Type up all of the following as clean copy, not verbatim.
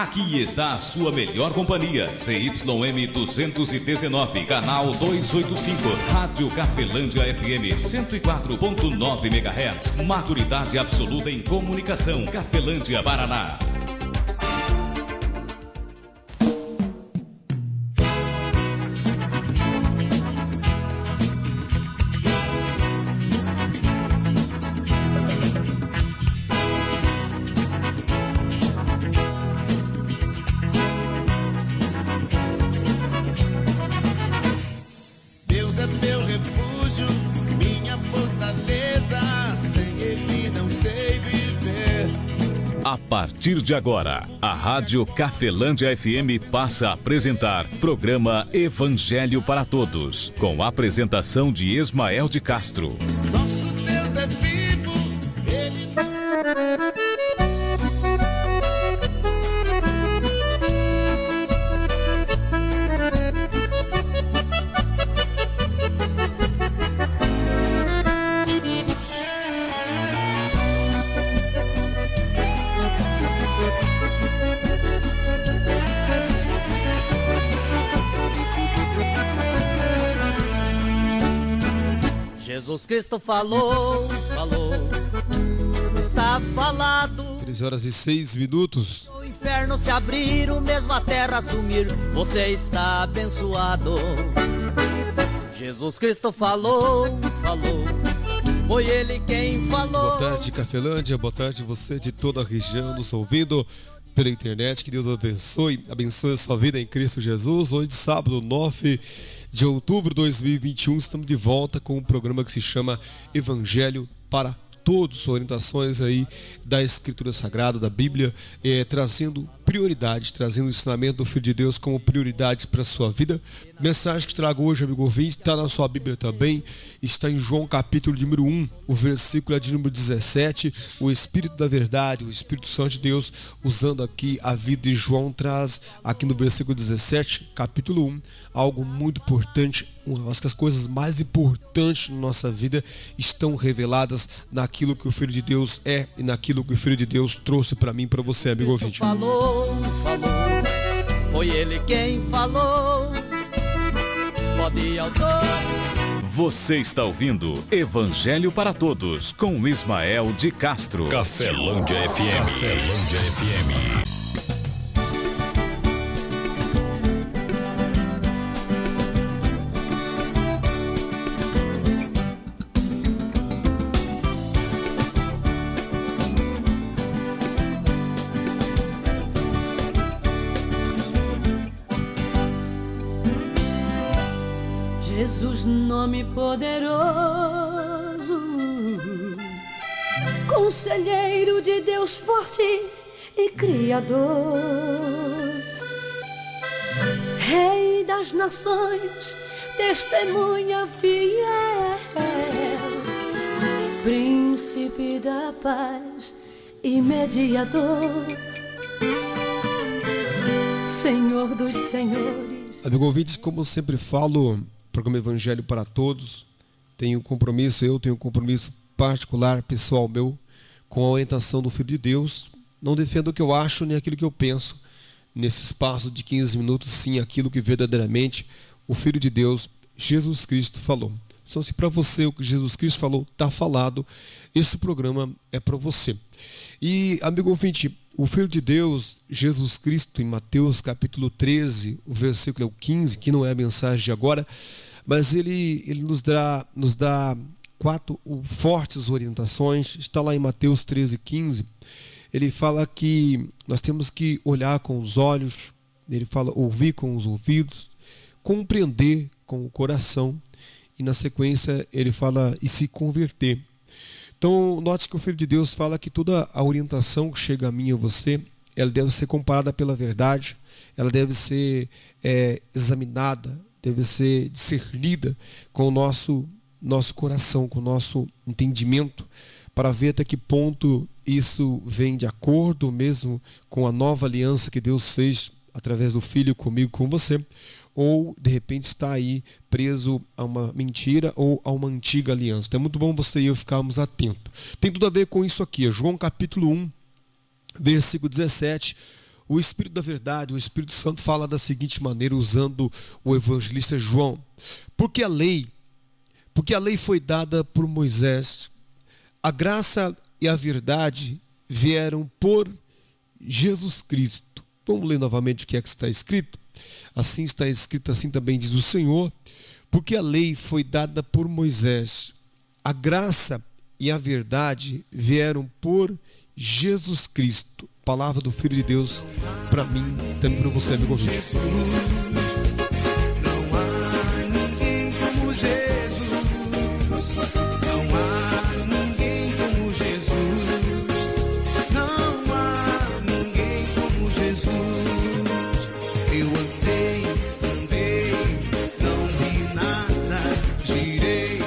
Aqui está a sua melhor companhia, CYM 219, canal 285, Rádio Cafelândia FM 104.9 MHz, maturidade absoluta em comunicação, Cafelândia, Paraná. A partir de agora, a Rádio Cafelândia FM passa a apresentar programa Evangelho para Todos, com a apresentação de Ismael de Castro. Nosso Deus é vivo, Ele Jesus Cristo falou, está falado. 13h06. O inferno se abrir, o mesmo a terra sumir, você está abençoado. Jesus Cristo falou, foi Ele quem falou. Boa tarde, Cafelândia, boa tarde você de toda a região nos ouvindo pela internet. Que Deus abençoe a sua vida em Cristo Jesus. Hoje, sábado, 9 de outubro de 2021, estamos de volta com um programa que se chama Evangelho para Todos, orientações aí da Escritura Sagrada, da Bíblia, trazendo prioridade, trazendo o ensinamento do Filho de Deus como prioridade para a sua vida. Mensagem que trago hoje, amigo ouvinte, está na sua Bíblia também, está em João capítulo de número 1, o versículo é de número 17, o Espírito da Verdade, o Espírito Santo de Deus, usando aqui a vida de João, traz aqui no versículo 17, capítulo 1, algo muito importante. Acho que as coisas mais importantes na nossa vida estão reveladas naquilo que o Filho de Deus é e naquilo que o Filho de Deus trouxe para mim e para você, amigo ouvinte. Falou, foi Ele quem falou. Pode autor. Você está ouvindo Evangelho para Todos com Ismael de Castro. Cafelândia FM. Cafelândia FM. Jesus, nome poderoso, Conselheiro de Deus forte e Criador, Rei das nações, testemunha fiel, Príncipe da paz e mediador, Senhor dos senhores. Amigo ouvinte, como eu sempre falo, programa Evangelho para Todos, eu tenho um compromisso particular, pessoal meu, com a orientação do Filho de Deus. Não defendo o que eu acho nem aquilo que eu penso. Nesse espaço de 15 minutos, sim, aquilo que verdadeiramente o Filho de Deus, Jesus Cristo, falou. Então, se para você o que Jesus Cristo falou está falado, esse programa é para você. E, amigo ouvinte, o Filho de Deus, Jesus Cristo, em Mateus capítulo 13, o versículo 15, que não é a mensagem de agora, mas ele nos dá 4 fortes orientações. Está lá em Mateus 13, 15. Ele fala que nós temos que olhar com os olhos, ele fala ouvir com os ouvidos, compreender com o coração, e na sequência ele fala e se converter. Então, note que o Filho de Deus fala que toda a orientação que chega a mim e a você, ela deve ser comparada pela verdade, ela deve ser examinada, deve ser discernida com o nosso coração, com o nosso entendimento, para ver até que ponto isso vem de acordo mesmo com a nova aliança que Deus fez através do Filho comigo, com você, ou de repente está aí preso a uma mentira ou a uma antiga aliança. Então é muito bom você e eu ficarmos atentos. Tem tudo a ver com isso aqui, João capítulo 1, versículo 17, o Espírito da verdade, o Espírito Santo fala da seguinte maneira, usando o evangelista João. Porque a lei foi dada por Moisés, a graça e a verdade vieram por Jesus Cristo. Vamos ler novamente o que é que está escrito? Assim está escrito, assim também diz o Senhor, porque a lei foi dada por Moisés, a graça e a verdade vieram por Jesus Cristo. Palavra do Filho de Deus para mim, também para você, amigo ouvinte. Não há ninguém como Jesus. Não há ninguém como Jesus. Não há ninguém como Jesus. Eu andei, não vi nada, girei.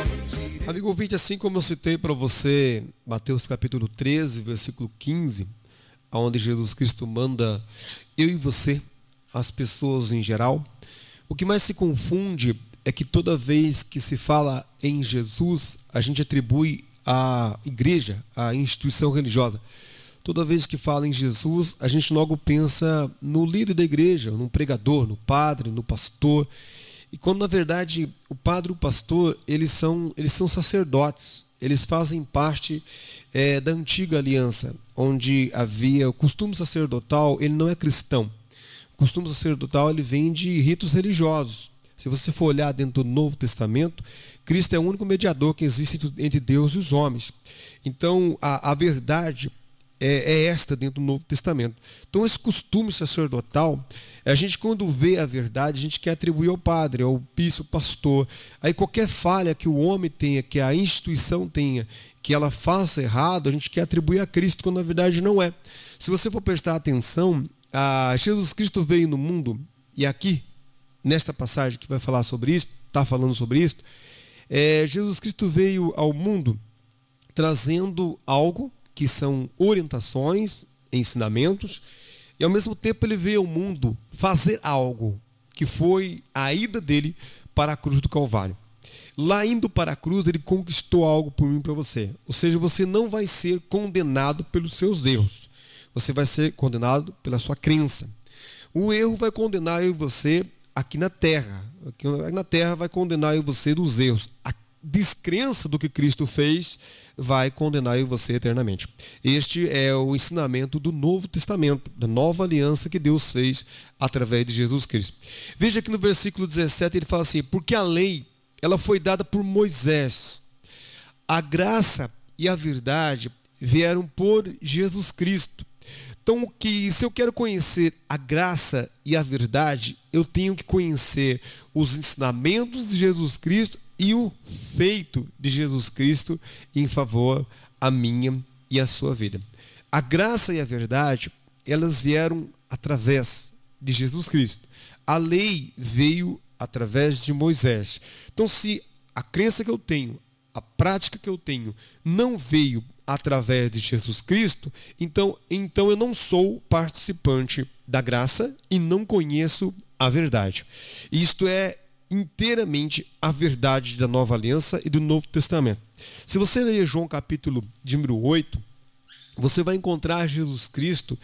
Amigo ouvinte, assim como eu citei para você, Mateus capítulo 13, versículo 15, onde Jesus Cristo manda eu e você, as pessoas em geral, o que mais se confunde é que toda vez que se fala em Jesus, a gente atribui à igreja, à instituição religiosa. Toda vez que fala em Jesus, a gente logo pensa no líder da igreja, no pregador, no padre, no pastor. E quando na verdade o padre e o pastor, eles são sacerdotes. Eles fazem parte da antiga aliança, onde havia o costume sacerdotal. Ele não é cristão. O costume sacerdotal ele vem de ritos religiosos. Se você for olhar dentro do Novo Testamento, Cristo é o único mediador que existe entre Deus e os homens. Então a verdade é esta dentro do Novo Testamento. Então esse costume sacerdotal, a gente quando vê a verdade, a gente quer atribuir ao padre, ao bispo, ao pastor. Aí qualquer falha que o homem tenha, que a instituição tenha, que ela faça errado, a gente quer atribuir a Cristo, quando na verdade não é. Se você for prestar atenção, Jesus Cristo veio no mundo, e aqui, nesta passagem que vai falar sobre isso, está falando sobre isso, Jesus Cristo veio ao mundo trazendo algo que são orientações, ensinamentos, e ao mesmo tempo ele veio ao mundo fazer algo, que foi a ida dele para a cruz do Calvário. Lá indo para a cruz, ele conquistou algo por mim e para você. Ou seja, você não vai ser condenado pelos seus erros. Você vai ser condenado pela sua crença. O erro vai condenar eu e você aqui na terra. Aqui na terra vai condenar eu e você dos erros. A descrença do que Cristo fez vai condenar eu e você eternamente. Este é o ensinamento do Novo Testamento, da nova aliança que Deus fez através de Jesus Cristo. Veja que no versículo 17 ele fala assim: porque a lei ela foi dada por Moisés, a graça e a verdade vieram por Jesus Cristo. Então, se eu quero conhecer a graça e a verdade, eu tenho que conhecer os ensinamentos de Jesus Cristo e o feito de Jesus Cristo em favor a minha e a sua vida. A graça e a verdade, elas vieram através de Jesus Cristo. A lei veio através de Moisés. Então, se a crença que eu tenho, a prática que eu tenho, não veio através de Jesus Cristo, então eu não sou participante da graça e não conheço a verdade. Isto é inteiramente a verdade da nova aliança e do Novo Testamento. Se você ler João capítulo de número 8, você vai encontrar Jesus Cristo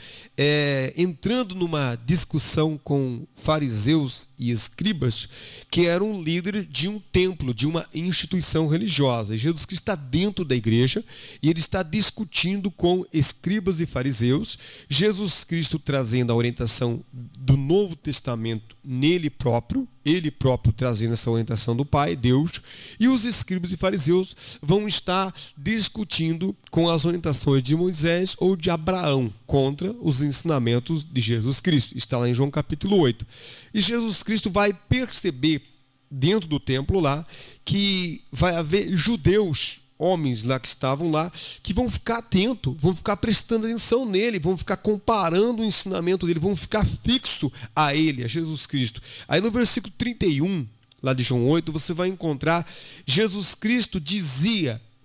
entrando numa discussão com fariseus e escribas, que eram líderes de um templo, de uma instituição religiosa. E Jesus Cristo está dentro da igreja e ele está discutindo com escribas e fariseus. Jesus Cristo trazendo a orientação do Novo Testamento nele próprio, ele próprio trazendo essa orientação do Pai, Deus, e os escribas e fariseus vão estar discutindo com as orientações de Moisés ou de Abraão contra os ensinamentos de Jesus Cristo. Está lá em João capítulo 8. E Jesus Cristo vai perceber dentro do templo lá que vai haver judeus, homens lá que estavam lá, que vão ficar atentos, vão ficar prestando atenção nele, vão ficar comparando o ensinamento dele, vão ficar fixo a ele, a Jesus Cristo. Aí no versículo 31, lá de João 8, você vai encontrar Jesus Cristo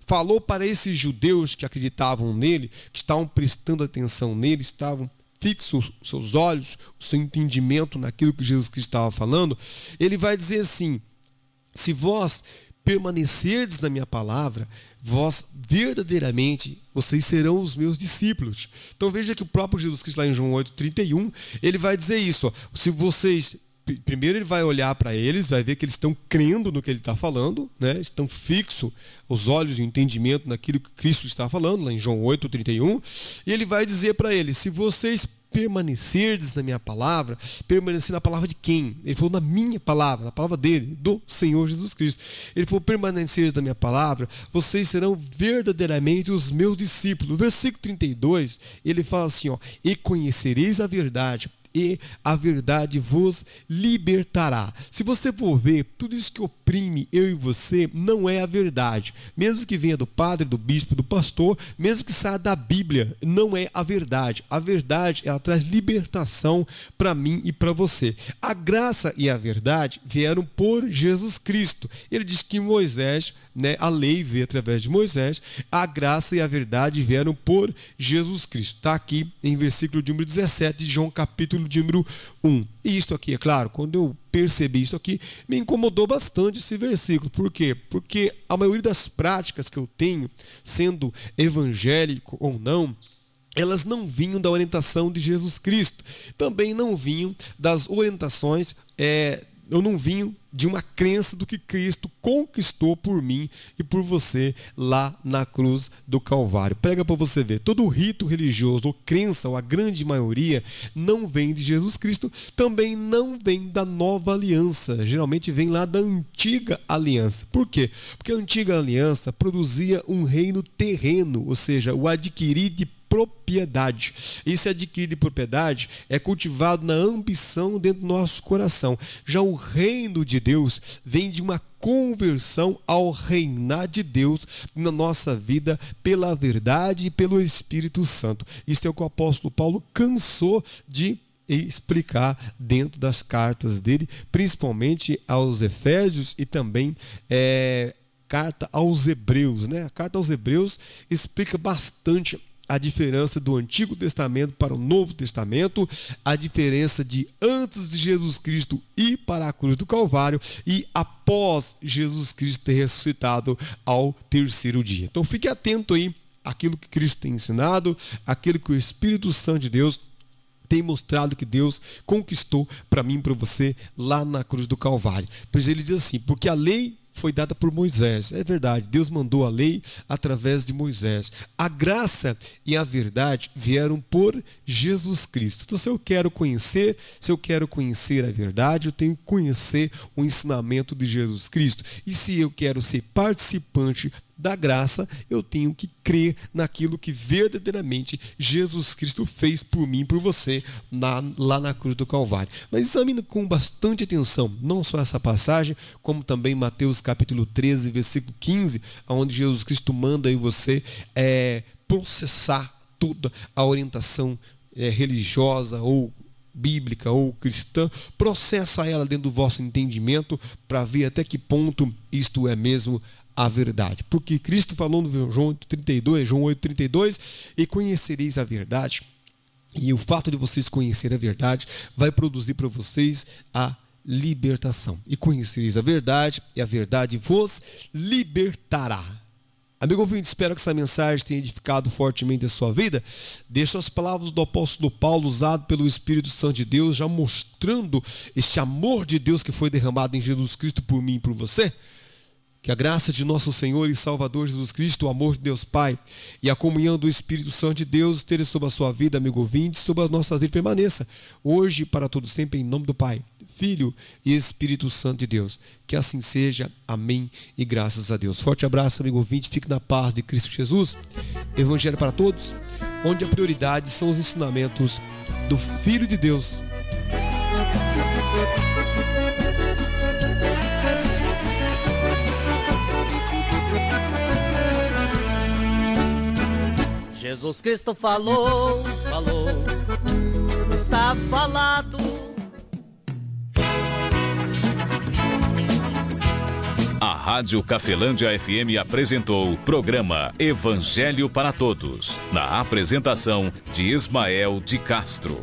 falou para esses judeus que acreditavam nele, que estavam prestando atenção nele, estavam fixos os seus olhos, o seu entendimento naquilo que Jesus Cristo estava falando. Ele vai dizer assim: se vós permanecerdes na minha palavra, vós verdadeiramente, vocês serão os meus discípulos. Então veja que o próprio Jesus Cristo lá em João 8,31, ele vai dizer isso, ó, se vocês... Primeiro ele vai olhar para eles, vai ver que eles estão crendo no que ele está falando, né? Estão fixos os olhos e o entendimento naquilo que Cristo está falando, lá em João 8,31, e ele vai dizer para eles, se vocês permanecerdes na minha palavra, permanecer na palavra de quem? Ele falou na minha palavra, na palavra dele, do Senhor Jesus Cristo. Ele falou, permanecerdes na minha palavra, vocês serão verdadeiramente os meus discípulos. No versículo 32, ele fala assim, ó, e conhecereis a verdade, e a verdade vos libertará. Se você for ver, tudo isso que oprime eu e você não é a verdade. Mesmo que venha do padre, do bispo, do pastor, mesmo que saia da Bíblia, não é a verdade. A verdade, ela traz libertação para mim e para você. A graça e a verdade vieram por Jesus Cristo. Ele diz que Moisés, né, a lei veio através de Moisés, a graça e a verdade vieram por Jesus Cristo. Está aqui em versículo de número 17 de João, capítulo de número 1. E isso aqui, é claro, quando eu percebi isso aqui, me incomodou bastante esse versículo. Por quê? Porque a maioria das práticas que eu tenho, sendo evangélico ou não, elas não vinham da orientação de Jesus Cristo. Também não vinham das orientações, eu não vinha de uma crença do que Cristo conquistou por mim e por você lá na cruz do Calvário. Prega para você ver, todo rito religioso ou crença, ou a grande maioria, não vem de Jesus Cristo, também não vem da nova aliança, geralmente vem lá da antiga aliança. Por quê? Porque a antiga aliança produzia um reino terreno, ou seja, o adquirir de propriedade. Esse adquirir de propriedade é cultivado na ambição dentro do nosso coração. Já o reino de Deus vem de uma conversão ao reinar de Deus na nossa vida pela verdade e pelo Espírito Santo. Isso é o que o apóstolo Paulo cansou de explicar dentro das cartas dele, principalmente aos Efésios e também carta aos Hebreus, né? A carta aos Hebreus explica bastante a diferença do Antigo Testamento para o Novo Testamento, a diferença de antes de Jesus Cristo ir para a cruz do Calvário e após Jesus Cristo ter ressuscitado ao terceiro dia. Então fique atento aí àquilo que Cristo tem ensinado, aquilo que o Espírito Santo de Deus tem mostrado que Deus conquistou para mim e para você lá na cruz do Calvário. Pois ele diz assim, porque a lei foi dada por Moisés. É verdade, Deus mandou a lei através de Moisés. A graça e a verdade vieram por Jesus Cristo. Então, se eu quero conhecer a verdade, eu tenho que conhecer o ensinamento de Jesus Cristo. E se eu quero ser participante da graça, eu tenho que crer naquilo que verdadeiramente Jesus Cristo fez por mim e por você lá na cruz do Calvário. Mas examine com bastante atenção, não só essa passagem, como também Mateus capítulo 13, versículo 15, onde Jesus Cristo manda aí você processar toda a orientação religiosa ou bíblica ou cristã, processa ela dentro do vosso entendimento para ver até que ponto isto é mesmo a verdade. Porque Cristo falou no João 8,32, e conhecereis a verdade, e o fato de vocês conhecerem a verdade vai produzir para vocês a libertação. E conhecereis a verdade, e a verdade vos libertará. Amigo ouvinte, espero que essa mensagem tenha edificado fortemente a sua vida. Deixo as palavras do apóstolo Paulo, usado pelo Espírito Santo de Deus, já mostrando este amor de Deus que foi derramado em Jesus Cristo por mim e por você. Que a graça de nosso Senhor e Salvador Jesus Cristo, o amor de Deus Pai e a comunhão do Espírito Santo de Deus esteja sobre a sua vida, amigo ouvinte, sobre as nossas vidas, permaneça hoje e para todo sempre, em nome do Pai, Filho e Espírito Santo de Deus. Que assim seja. Amém e graças a Deus. Forte abraço, amigo ouvinte. Fique na paz de Cristo Jesus. Evangelho para todos, onde a prioridade são os ensinamentos do Filho de Deus. Jesus Cristo falou, está falado. A Rádio Cafelândia FM apresentou o programa Evangelho para Todos, na apresentação de Ismael de Castro.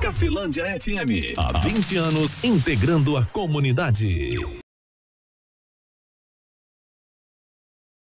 Cafelândia FM, há 20 anos integrando a comunidade.